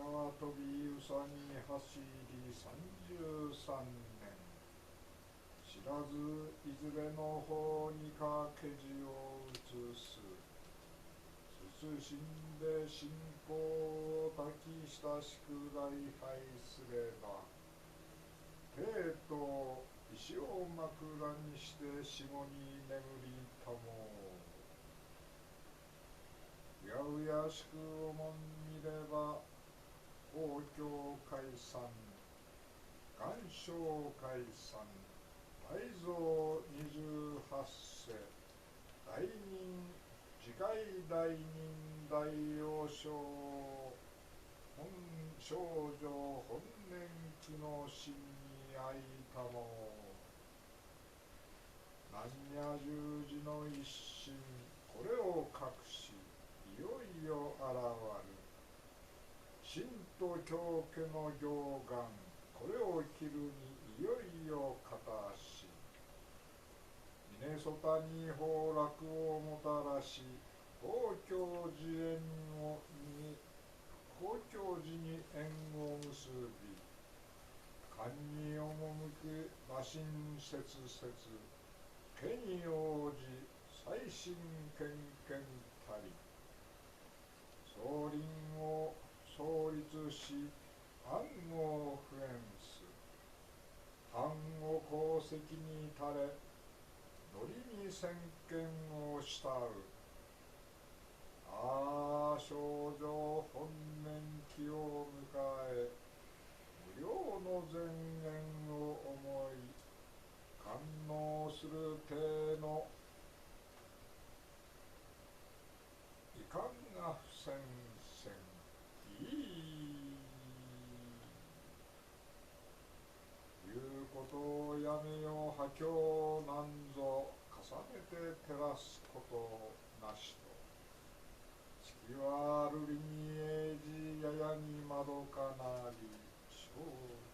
縄跳びうさぎ走り33年。知らずいずれの方にかけじを移す。慎んで信仰を抱き親しく礼拝すれば、帝と石を枕にして死後に眠りたもう。うやうやしくおもんみれば、公共解散、願書解散、大蔵28世、大人、次回大人大王将、少女本年期の真に会いたもう。何や十字の一心、これを隠し、いよいよ現る。神と教家の行願、これを切るにいよいよ片足。峰そたに崩落をもたらし、東京寺に縁を結び、官に赴く馬神切々、家に応じ最新献々たり、総輪を創立し、藩を不縁す。藩を功績に垂れ、乗りに先見を慕う。ああ、少女本年期を迎え、無量の前縁を思い、感応する体の遺憾が不戦線。いうことをやめよう。破境なんぞ重ねて照らすことなしと。月はるりに英治ややにまどかなり小教。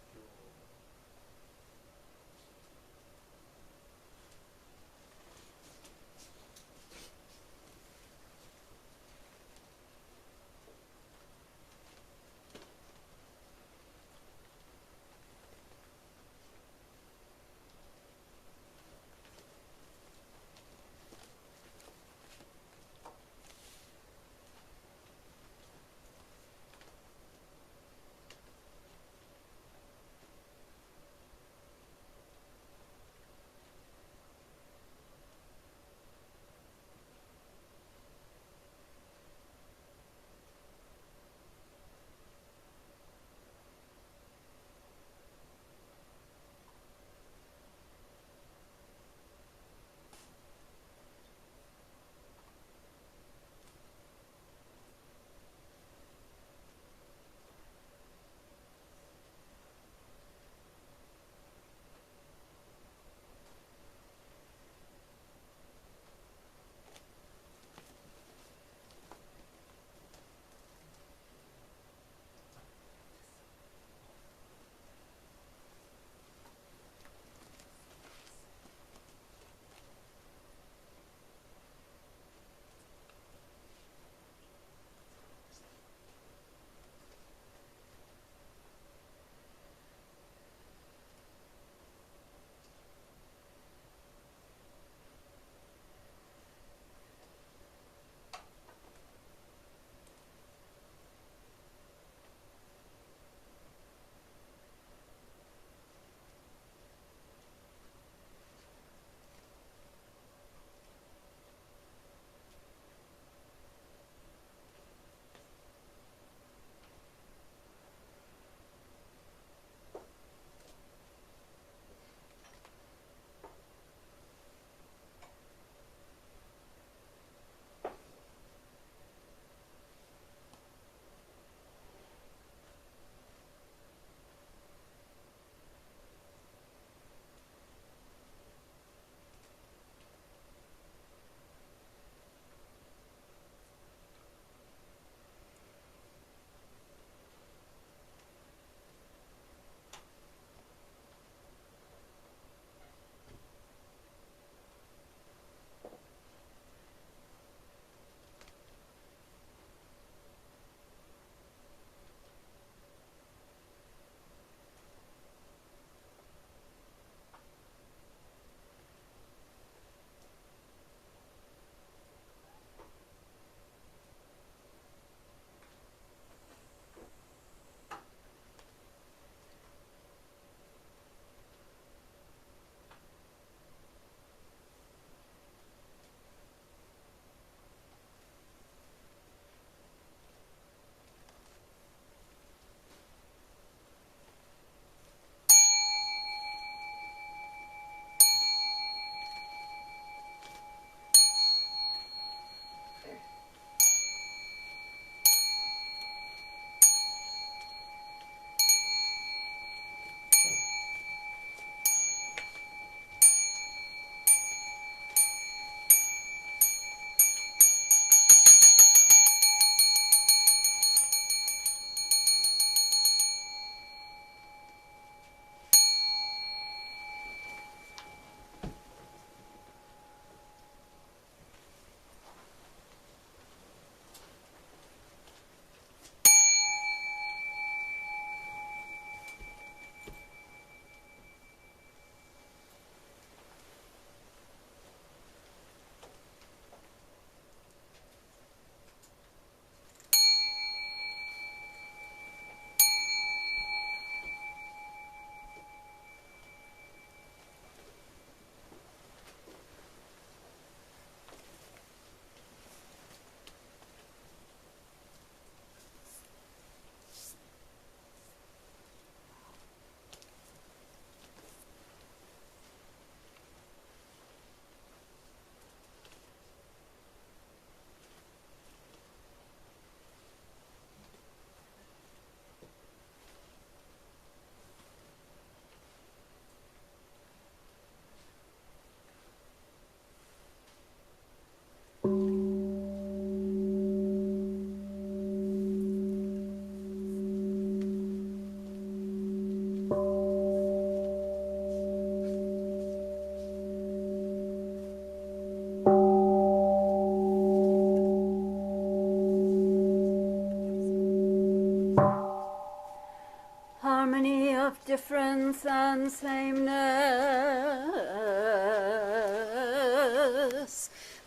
difference and sameness.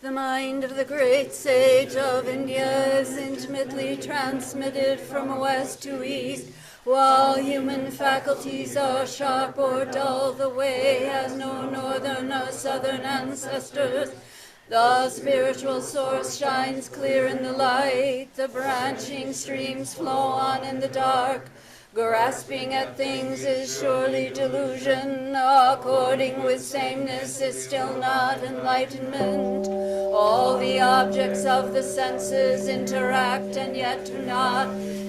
The mind of the great sage of India is intimately transmitted from west to east. While human faculties are sharp or dull, the way has no northern or southern ancestors. The spiritual source shines clear in the light. The branching streams flow on in the dark. Grasping at things is surely delusion. According with sameness is still not enlightenment. All the objects of the senses interact and yet do not.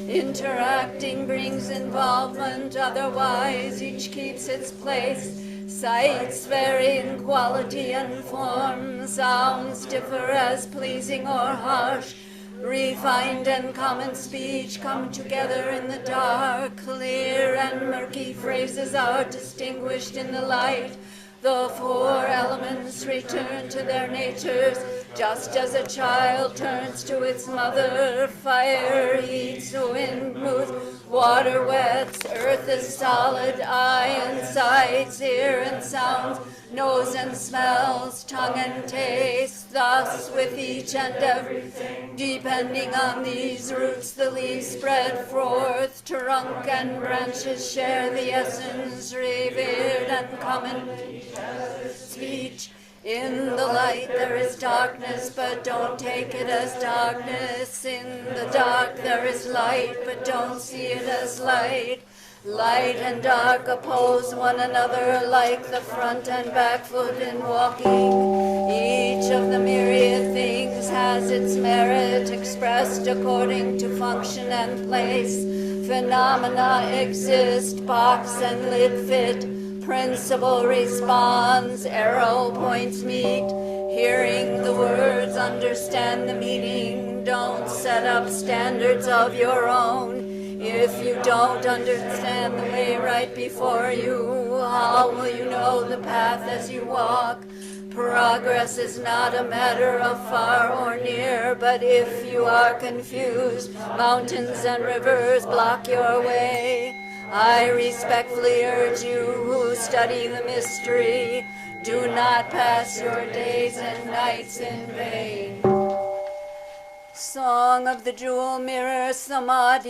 Interacting brings involvement, otherwise each keeps its place. Sights vary in quality and form. Sounds differ as pleasing or harsh. Refined and common speech come together in the dark. Clear and murky phrases are distinguished in the light. The four elements return to their natures, just as a child turns to its mother. Fire heats, wind moves, water wets, earth is solid, eye and sights, ear and sounds, nose and smells, tongue and taste. Thus with each and everything, depending on these roots, the leaves spread forth. Trunk and branches share the essence, revered and common speech. In the light there is darkness, but don't take it as darkness. In the dark there is light, but don't see it as light. Light and dark oppose one another like the front and back foot in walking. Each of the myriad things has its merit expressed according to function and place. Phenomena exist, box and lid fit. Principle responds, arrow points meet. Hearing the words, understand the meaning. Don't set up standards of your own. If you don't understand the way right before you, how will you know the path as you walk? Progress is not a matter of far or near, but if you are confused, mountains and rivers block your way. I respectfully urge you who study the mystery, do not pass your days and nights in vain. Song of the Jewel Mirror Samadhi.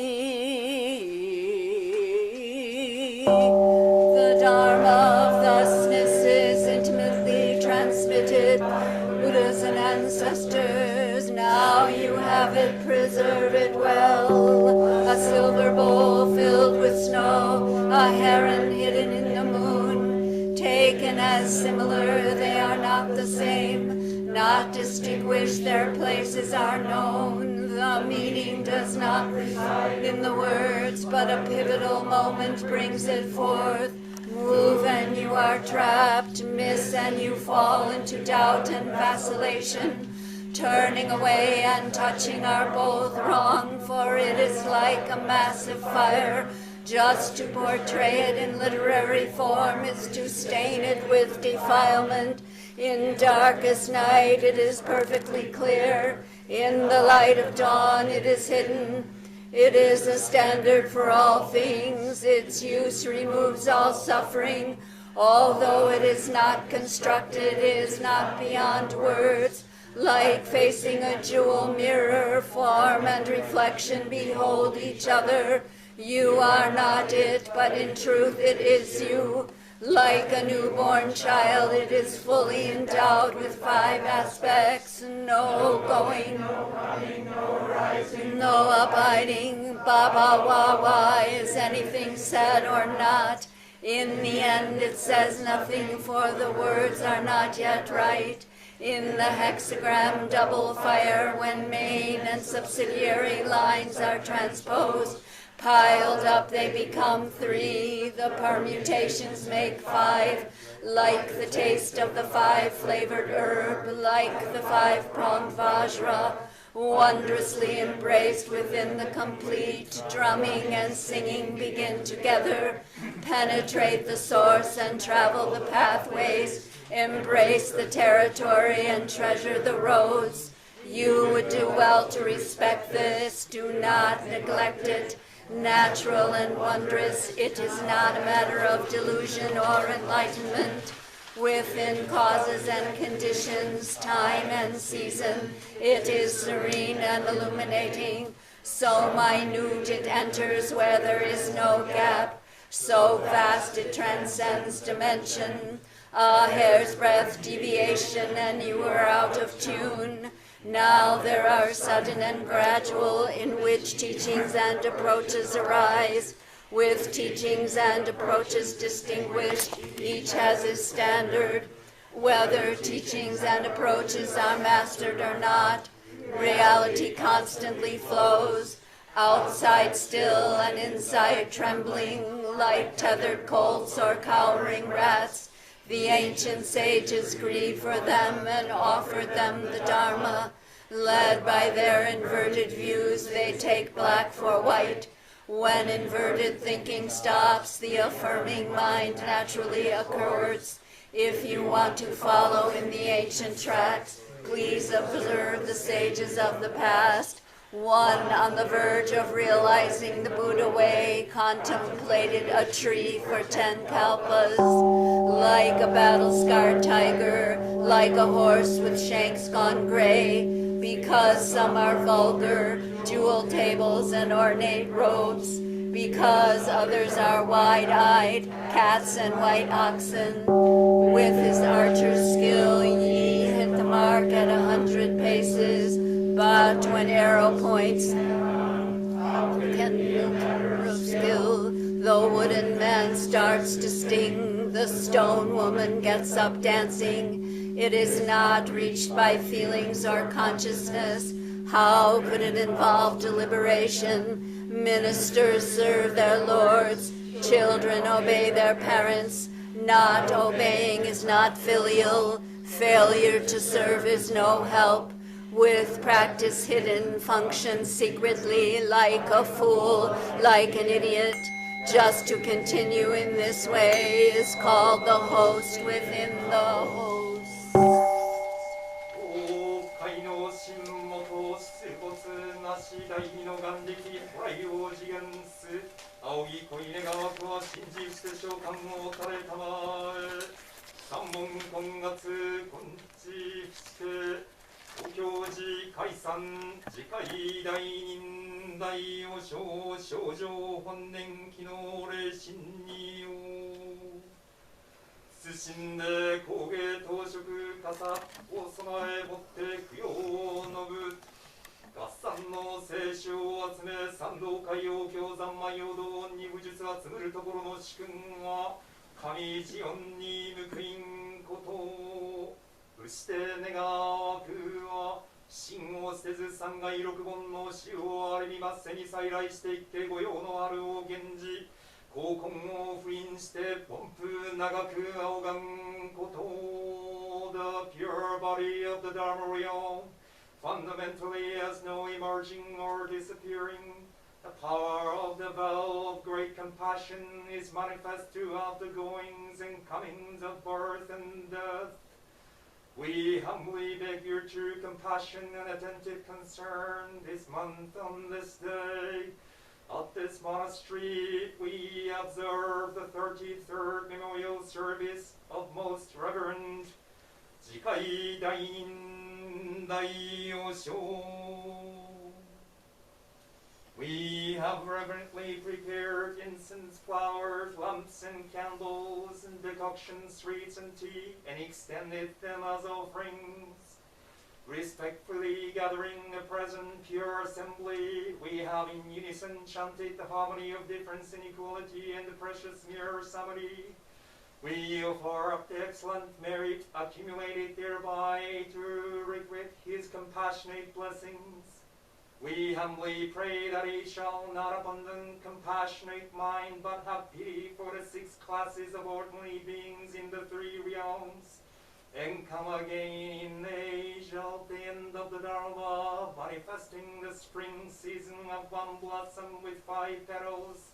The Dharma of thusness is intimately transmitted. Buddhas and ancestors, now you have it, preserve it well. A silver bowl filled with snow, a heron hidden in the moon. Taken as similar, they are not the same. Not distinguished, their places are known. The meaning does not reside in the words, but a pivotal moment brings it forth. Move and you are trapped, miss and you fall into doubt and vacillation. Turning away and touching are both wrong, for it is like a massive fire. Just to portray it in literary form is to stain it with defilement. In darkest night it is perfectly clear. In the light of dawn it is hidden. It is a standard for all things. Its use removes all suffering. Although it is not constructed, it is not beyond words. Like facing a jewel mirror, form and reflection behold each other. You are not it, but in truth it is you. Like a newborn child, it is fully endowed with 5 aspects. No going, no coming, no rising, no abiding. Baba Wawa, is anything said or not? In the end it says nothing, for the words are not yet right. In the hexagram double fire, when main and subsidiary lines are transposed, piled up they become 3, the permutations make 5, like the taste of the 5-flavored herb, like the 5-pronged vajra, wondrously embraced within the complete. Drumming and singing begin together, penetrate the source and travel the pathways, embrace the territory and treasure the roads. You would do well to respect this, do not neglect it. natural and wondrous. It is not a matter of delusion or enlightenment. Within causes and conditions, time and season, it is serene and illuminating. So minute it enters where there is no gap. So vast it transcends dimension. A hair's breadth deviation and you are out of tune. Now there are sudden and gradual in which teachings and approaches arise. With teachings and approaches distinguished, each has his standard. Whether teachings and approaches are mastered or not, reality constantly flows, outside still and inside trembling, like tethered colts or cowering rats. The ancient sages grieved for them and offered them the Dharma. Led by their inverted views, they take black for white. When inverted thinking stops, the affirming mind naturally occurs. If you want to follow in the ancient tracks, please observe the sages of the past. One on the verge of realizing the Buddha way contemplated a tree for 10 kalpas. Like a battle-scarred tiger, like a horse with shanks gone gray, because some are vulgar, jewel tables and ornate robes, because others are wide-eyed, cats and white oxen. With his archer's skill, ye hit the mark at 100 paces, but when arrow points, can skill. The wooden man starts to sting, the stone woman gets up dancing. It is not reached by feelings or consciousness. How could it involve deliberation? Ministers serve their lords, children obey their parents. Not obeying is not filial. Failure to serve is no help. With practice hidden, functions secretly like a fool, like an idiot. Just to continue in this way is called the host within the host. 海の神元出没なし第二の眼力来王次元数仰ぎ恋願わくは信じして召喚を垂れたまえ三門今月今地不死Hokyoji解散次回大忍大和尚少女本年機能霊心によ謹んで工芸当職傘を備え持って供養を述ぶ合算の聖書を集め三道海洋教山魔陽道に武術集むるところの主君は神ジオンに報いんことうして願わくは真を捨てず三害六本の死をあれみませに再来していって御用のあるを源氏高根を封印して凡夫長く仰がんこと The pure body of the Dharma realm fundamentally has no emerging or disappearing. The power of the well of great compassion is manifest throughout the goings and comings of birth and death. We humbly beg your true compassion and attentive concern this month on this day. At this monastery, we observe the 33rd memorial service of Most Reverend Jikai Dainin Daiyosho. We have reverently prepared incense, flowers, lamps, and candles, and decoction sweets and tea, and extended them as offerings. Respectfully gathering a present pure assembly, we have in unison chanted the harmony of difference and equality and the precious mirror samadhi. We offer up the excellent merit accumulated thereby to requite his compassionate blessings. We humbly pray that he shall not abandon compassionate mind, but have pity for the 6 classes of ordinary beings in the 3 realms, and come again in age at the end of the Dharma, manifesting the spring season of one blossom with 5 petals,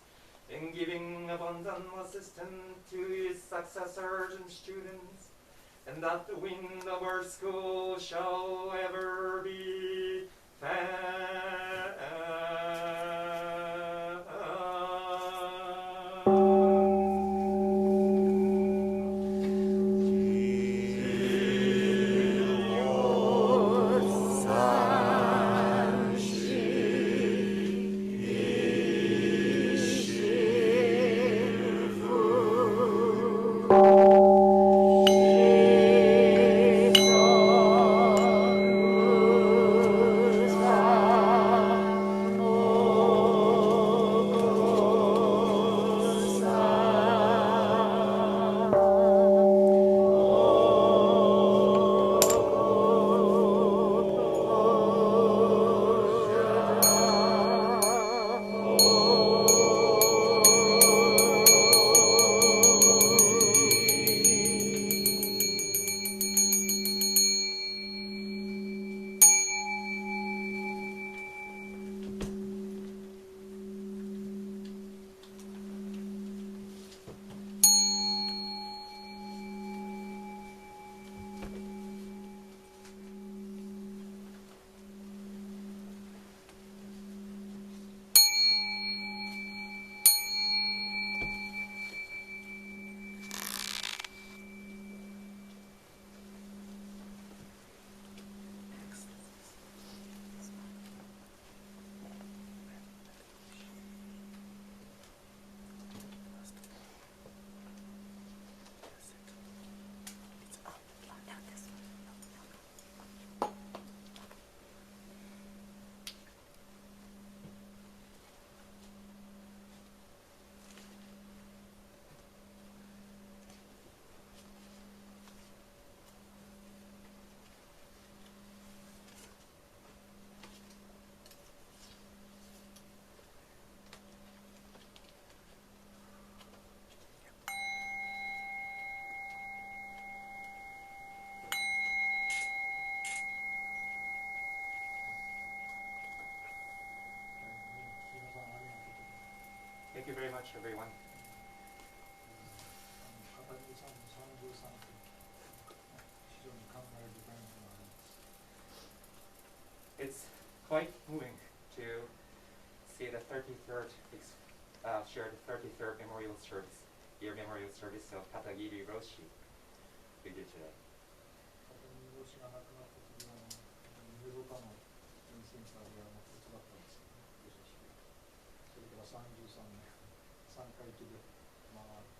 and giving abundant assistance to his successors and students, and that the wind of our school shall ever be fan. Thank you very much, everyone. 片桐さんの33点、非常に感慨深いものがあります。It's quite moving to see the 33rd, share the 33rd memorial service, year memorial service of Katagiri Roshi with you today. 片桐老師が亡くなった時は水岡の全センターで手伝ったんですけどね、ご葬式を。それから33年、3回忌で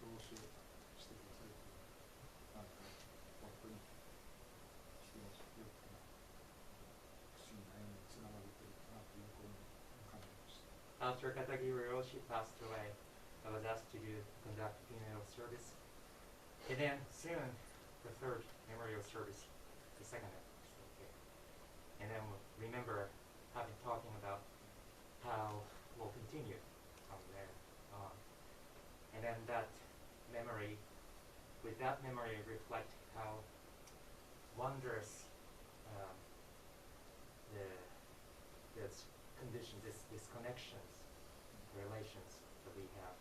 同志をしてくださいという、なんか本当に人のよく不思議な縁につながれているかなというふうに感じました。After Katagiri Roshi passed away, I was asked to conduct funeral service. And then soon, the third memorial service, the second episode. Okay. And then remember having talking about how we'll continue from there on. And then that memory, with that memory, reflect how wondrous this condition, this connections, relations that we have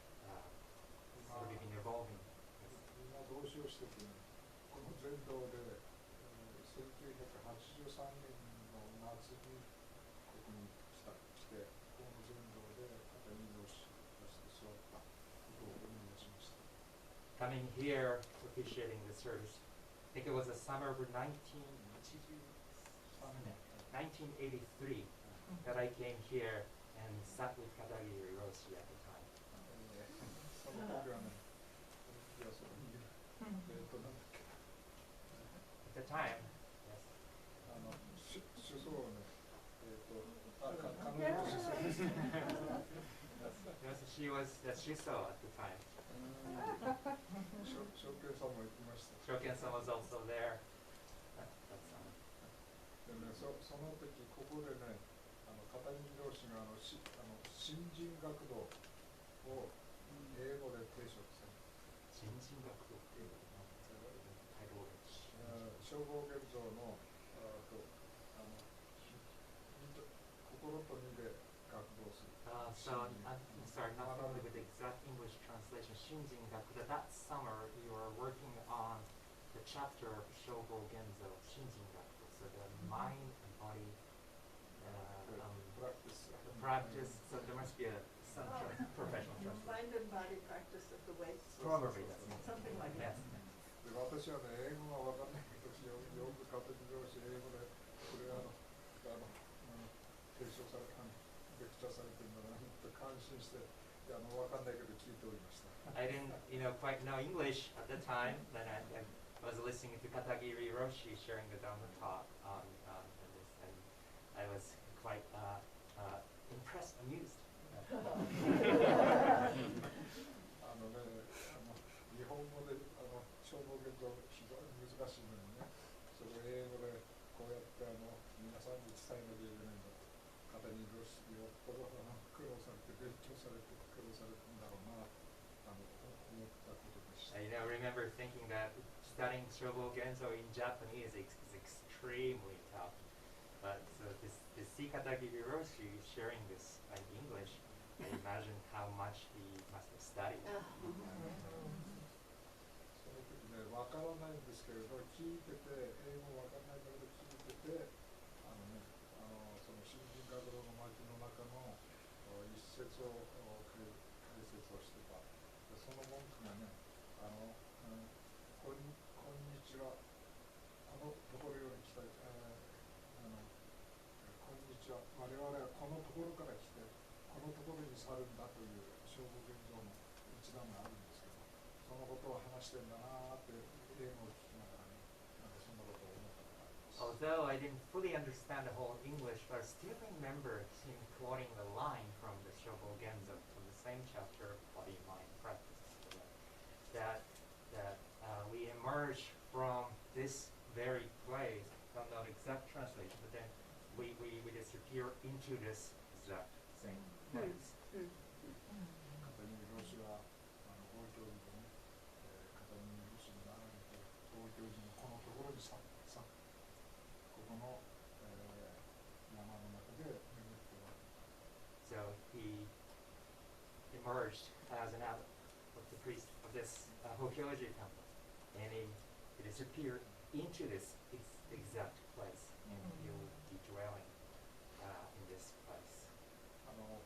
sort of been evolving. みんな同志をしてて、この全道で、1983年の夏にここに来て、この全道で片桐老師として座ったことを思い出しました。Coming here, officiating the service, I think it was the summer of 1983 that I came here and sat with Katagiri Roshi at the time. その時はね、いやその時なんだっけ、At the time, yes. 首相をね、彼女の首相ですね。Yes, she saw at the time. 証券さんも行きました。Shoken-san was also there. That summer. でね、その時ここでね、片桐老師が新人学童を英語で提唱された。新人学童っていうのはタイトルで消防現像の心と身で学童する。So, I'm sorry, not familiar with the exact English translation. Shinjin Gakuda. That summer, you were working on the chapter of Shogo Genzo, Shinjin Gakuda. So the mind and body practice. So there must be some professional translation. Mind and body practice of the weights. Probably that's Something like that. Yes. で私はね、英語が分かんないけど、よく片桐老師英語でこれ提唱されたレクチャーされてるんだなって感心して、分かんないけど聞いておりました。I didn't, quite know English at the time. Then I was listening to Katagiri Roshi sharing the Dharma talk on this, and I was quite impressed, amused. 日本語で消防現像非常に難しいのにね、それを英語でこうやって皆さんに伝えなきゃいけないんだと。片桐老師よっぽど苦労されて勉強されて苦労されてるんだろうな思ったことでした。I remember thinking that studying Shobo Genzo in Japanese is extremely tough. But so to see Katagiri Roshi sharing this in English, I imagine how much he must have studied. その時ね、分からないんですけれど、聞いてて、英語分からないんだけど聞いてて、その新人学童の町の中の一節を解説をしてた。その文句がね、こんにちは、このところより来た、こんにちは、我々はこのところから来て、このところに去るんだという消防現像の一覧があるんですけど、そのことを話してんだなーって英語を聞きながらね、そんなことを思ったことがあります。Although I didn't fully understand the whole English, but I still remember him quoting the line from the Shobo Genzo from the same chapter, Body, Mind, Practice. That we emerge from this very place, don't know the exact translation, but then we disappear into this exact same place. 片桐老師は法教寺でね、片桐老師になられて法教寺のこのところにここの、山の中で眠っておられた。So he, in emerged as an abbot of the priest of this Hokyoji temple, and he disappeared into this exact place, and he will be dwelling in this place.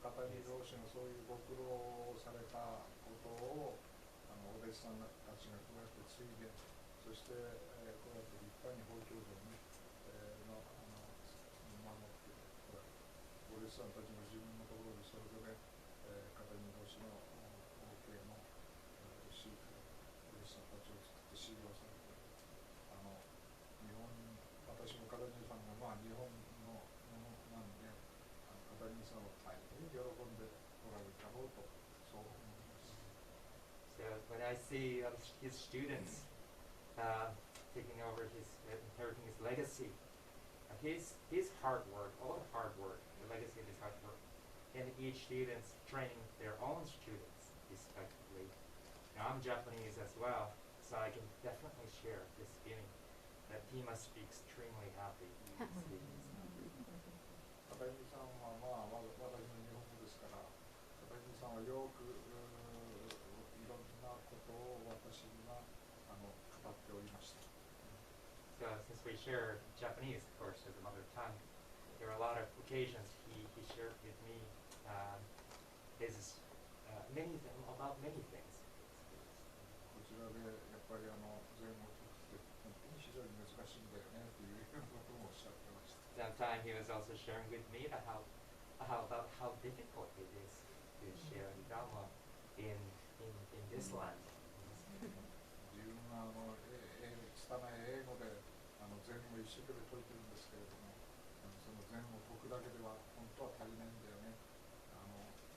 片桐老師のそういうご苦労をされたことをお弟子さんたちがこうやって継いで、そして、こうやって立派に法教上ね、守ってお弟子さんたちも自分のところでそれぞれ、片桐老師の後継のお弟子さんたちを作って修行されて、日本私も片桐さんが日本のものなんで、片桐さんを大変喜んでおられるだろうとそう思います。So when I see his students taking over inheriting his legacy, his hard work, all the hard work, the legacy of his hard work, and each student's training their own students respectively. Now I'm Japanese as well, so I can definitely share this feeling that he must be extremely happy. 片桐さんは私の日本語ですから、片桐さんはよくいろんなことを私には語っておりました。So since we share Japanese, of course, as a mother tongue, there are a lot of occasions he shared with me his about many things. こちらでやっぱり禅を説くって本当に非常に難しいんだよねというようなこともおっしゃってました。Sometime he was also sharing with me about how difficult it is to share Dhamma in this land. 自分は拙い英語で禅を一生懸命説いてるんですけれども、その禅を説くだけでは本当は足りないんだよね。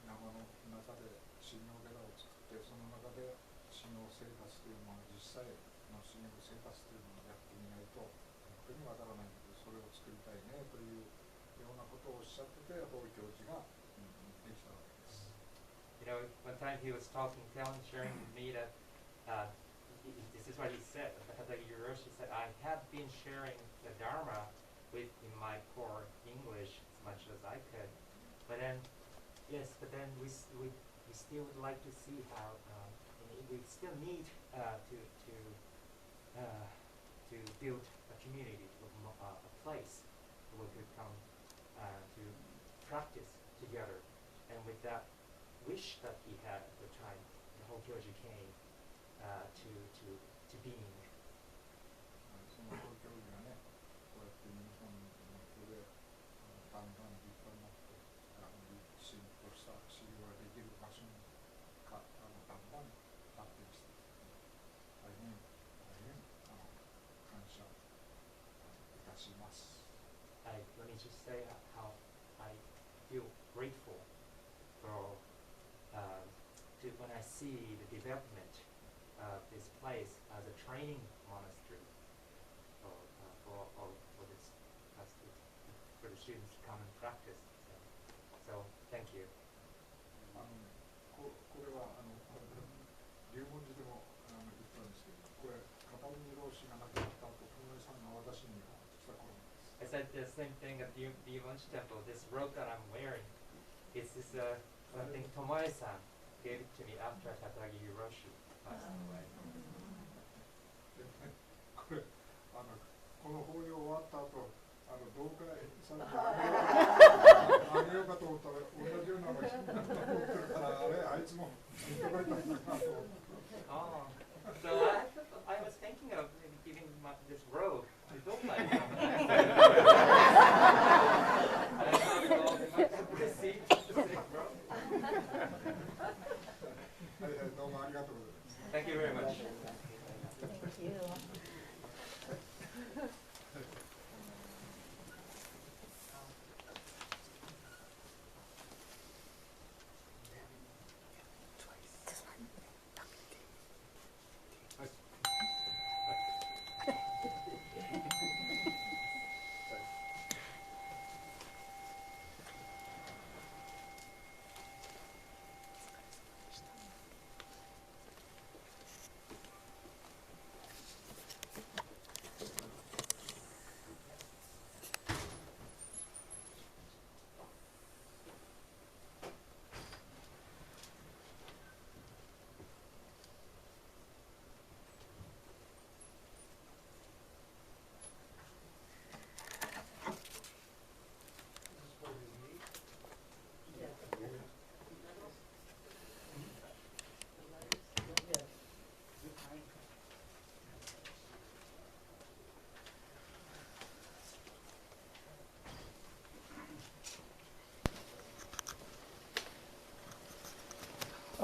山の中で修行寺を作って、その中で修行生活というのは実際の修行生活というのをやってみないと本当にわからないので、それを作りたいねというようなことをおっしゃってて、法教寺ができたわけです。You know, one time he was sharing with me that this is what he said. Katagiri Roshi said, I have been sharing the Dharma in my poor English as much as I could, but then we still would like to see how we still need to build a community, a place where we could come to practice together, and with that wish that he had at the time, the Hokyoji came to being. その法教寺がね、こうやって皆さんの手でだんだん立派になって、きちんとした修行ができる場所にだんだん発展していく。大変感謝いたします。Let me just say how I feel grateful for when I see the development of this place as a training monastery for the students to come and practice. So thank you. これは龍門寺でも言ったんですけど、これ片桐老師が亡くなった後、友江さんが私に持ってきた頃です。I said the same thing at the Ryumonji temple. This robe that I'm wearing is something Tomoe-san gave it to me after Katagiri Roshi passed away. この法要終わった後、同会されてあげようかと思ったら同じようなのが持ってるから、あいつもいただいたんだなと。So I was thinking of giving this robe to Dokai. I thought they might have received the same robe. どうもありがとうございます。Thank you very much. Thank you.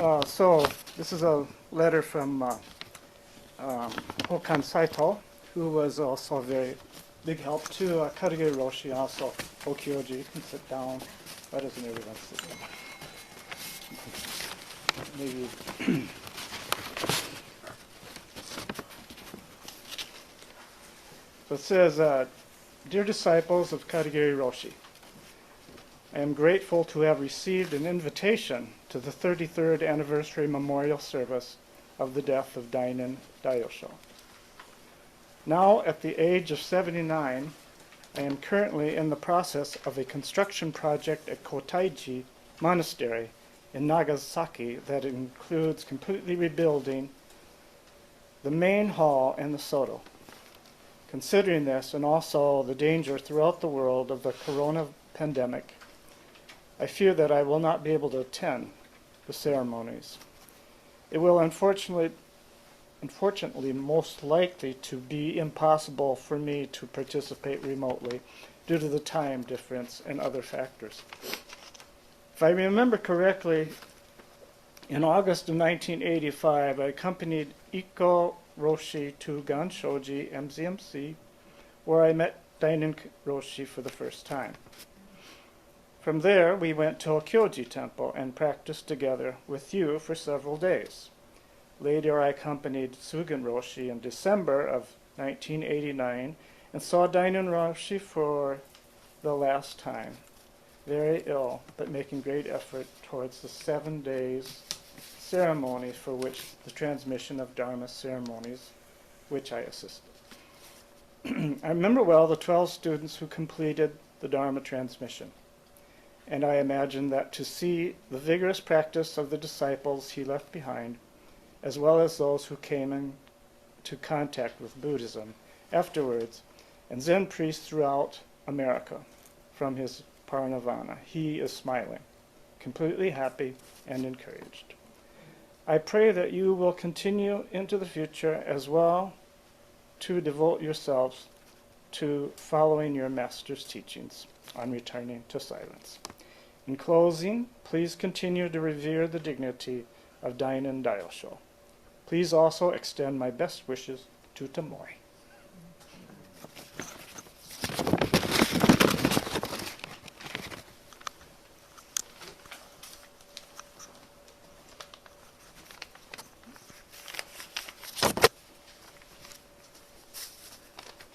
So this is a letter from Hokan Saito, who was also a very big help to Katagiri Roshi, also Hokyoji. You can sit down. Why doesn't everyone sit down? Maybe. So it says, Dear disciples of Katagiri Roshi, I am grateful to have received an invitation to the 33rd anniversary memorial service of the death of Dainin Daiyosho. Now, at the age of 79, I am currently in the process of a construction project at Kotaiji Monastery in Nagasaki that includes completely rebuilding the main hall and the Soto. Considering this, and also the danger throughout the world of the corona pandemic, I fear that I will not be able to attend the ceremonies. It will unfortunately most likely to be impossible for me to participate remotely due to the time difference and other factors. If I remember correctly, in August of 1985, I accompanied Iko Roshi to Ganshoji MZMC, where I met Dainin Roshi for the first time. From there, we went to Hokyoji Temple and practiced together with you for several days. Later, I accompanied Sugen Roshi in December of 1989 and saw Dainin Roshi for the last time, very ill, but making great effort towards the 7 days ceremony for which the transmission of Dharma ceremonies, which I assisted. I remember well the 12 students who completed the Dharma transmission, and I imagine that to see the vigorous practice of the disciples he left behind, as well as those who came into contact with Buddhism afterwards, and Zen priests throughout America from his parinirvana, he is smiling, completely happy and encouraged. I pray that you will continue into the future as well to devote yourselves to following your master's teachings on returning to silence. In closing, please continue to revere the dignity of Dainin Daiyosho. Please also extend my best wishes to Tamori.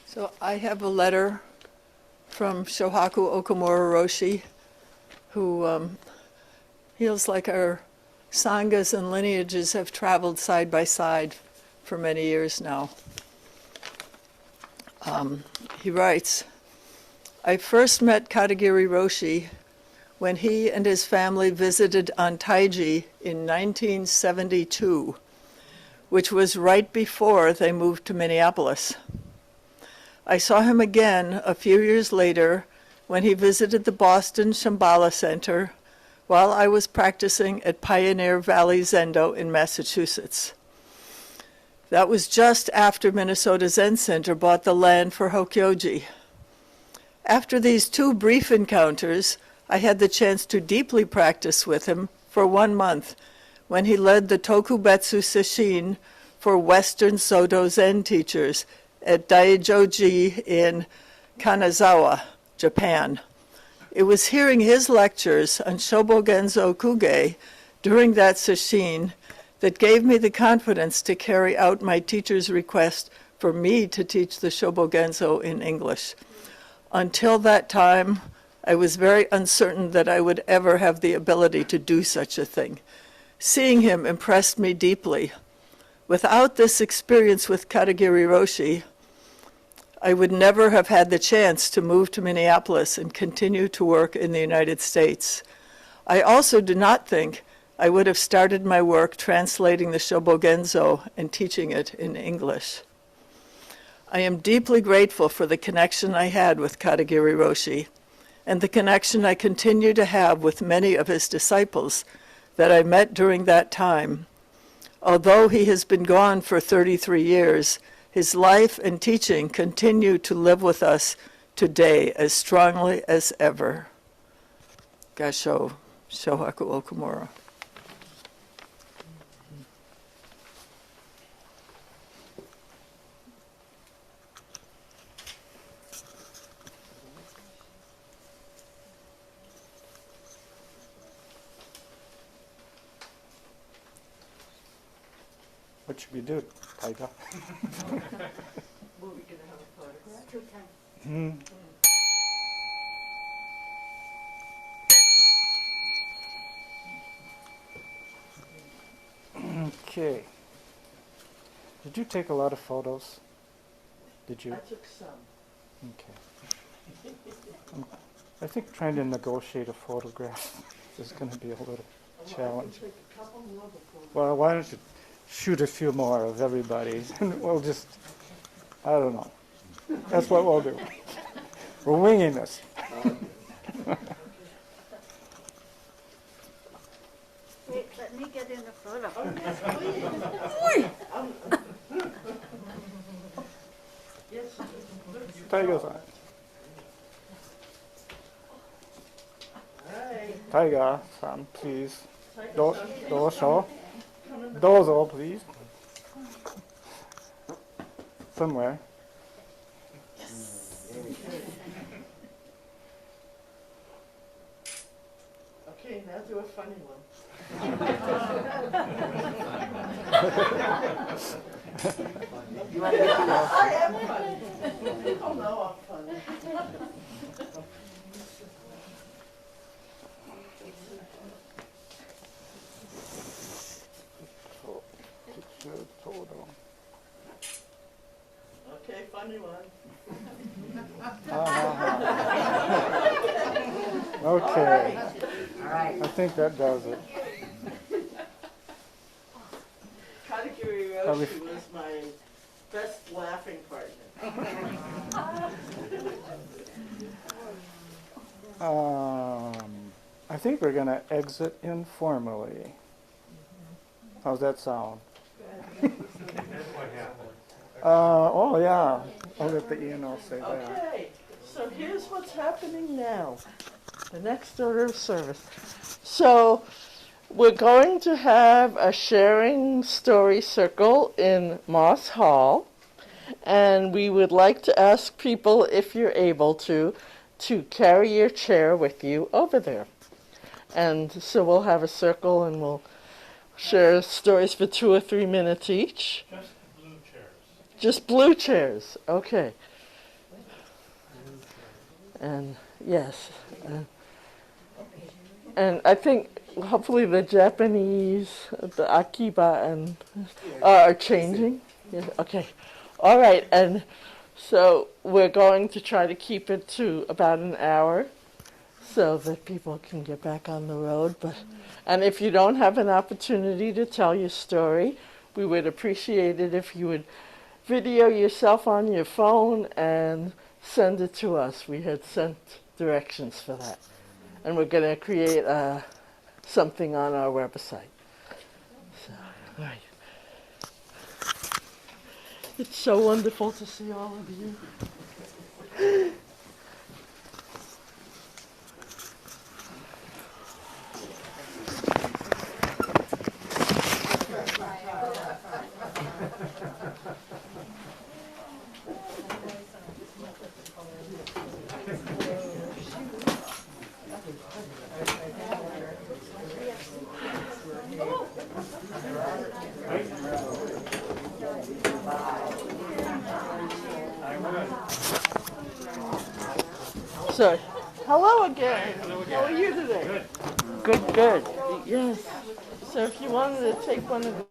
So I have a letter from Shohaku Okamura Roshi, who feels like our sanghas and lineages have traveled side by side for many years now. He writes, I first met Katagiri Roshi when he and his family visited Antaiji in 1972, which was right before they moved to Minneapolis. I saw him again a few years later when he visited the Boston Shambhala Center while I was practicing at Pioneer Valley Zendo in Massachusetts. That was just after Minnesota Zen Center bought the land for Hokyoji. After these two brief encounters, I had the chance to deeply practice with him for 1 month when he led the Tokubetsu Sesshin for Western Soto Zen teachers at Daijoji in Kanazawa, Japan. It was hearing his lectures on Shobogenzo Kuge during that sesshin that gave me the confidence to carry out my teacher's request for me to teach the Shobogenzo in English. Until that time, I was very uncertain that I would ever have the ability to do such a thing. Seeing him impressed me deeply. Without this experience with Katagiri Roshi, I would never have had the chance to move to Minneapolis and continue to work in the United States. I also do not think I would have started my work translating the Shobogenzo and teaching it in English. I am deeply grateful for the connection I had with Katagiri Roshi and the connection I continue to have with many of his disciples that I met during that time. Although he has been gone for 33 years, his life and teaching continue to live with us today as strongly as ever. Gasho Shohaku Okamura. What should we do, Tiger? Will we get a photograph? Two times. Hmm. Okay. Did you take a lot of photos? Did you? I took some. Okay. I think trying to negotiate a photograph is going to be a little challenge. Take a couple more before. Well, why don't you shoot a few more of everybody, and we'll just, I don't know. That's what we'll do. We're winging this. Wait, let me get in a photo. Oh, yes, please. Yes. Tiger's on. Right. Tiger-san, please. Dozo. Dozo, please. Somewhere. Okay, now do a funny one. I am funny. People know I'm funny. Okay, funny one. Okay. I think that does it. Katagiri Roshi was my best laughing partner. I think we're going to exit informally. How's that sound? Oh yeah, I'll let the E&O say that. Okay, so here's what's happening now. The next order of service. So we're going to have a sharing story circle in Moss Hall, and we would like to ask people, if you're able to carry your chair with you over there. And so we'll have a circle and we'll share stories for 2 or 3 minutes each. Just blue chairs. Just blue chairs, okay. And yes, and I think hopefully the Japanese, the Akiba, and are changing. Yes, okay, all right. And so we're going to try to keep it to about an hour, so that people can get back on the road. And if you don't have an opportunity to tell your story, we would appreciate it if you would video yourself on your phone and send it to us. We had sent directions for that. And we're going to create something on our website. So, right. It's so wonderful to see all of you. So, hello again. How are you today? Good. Good, good. Yes. So if you wanted to take one of the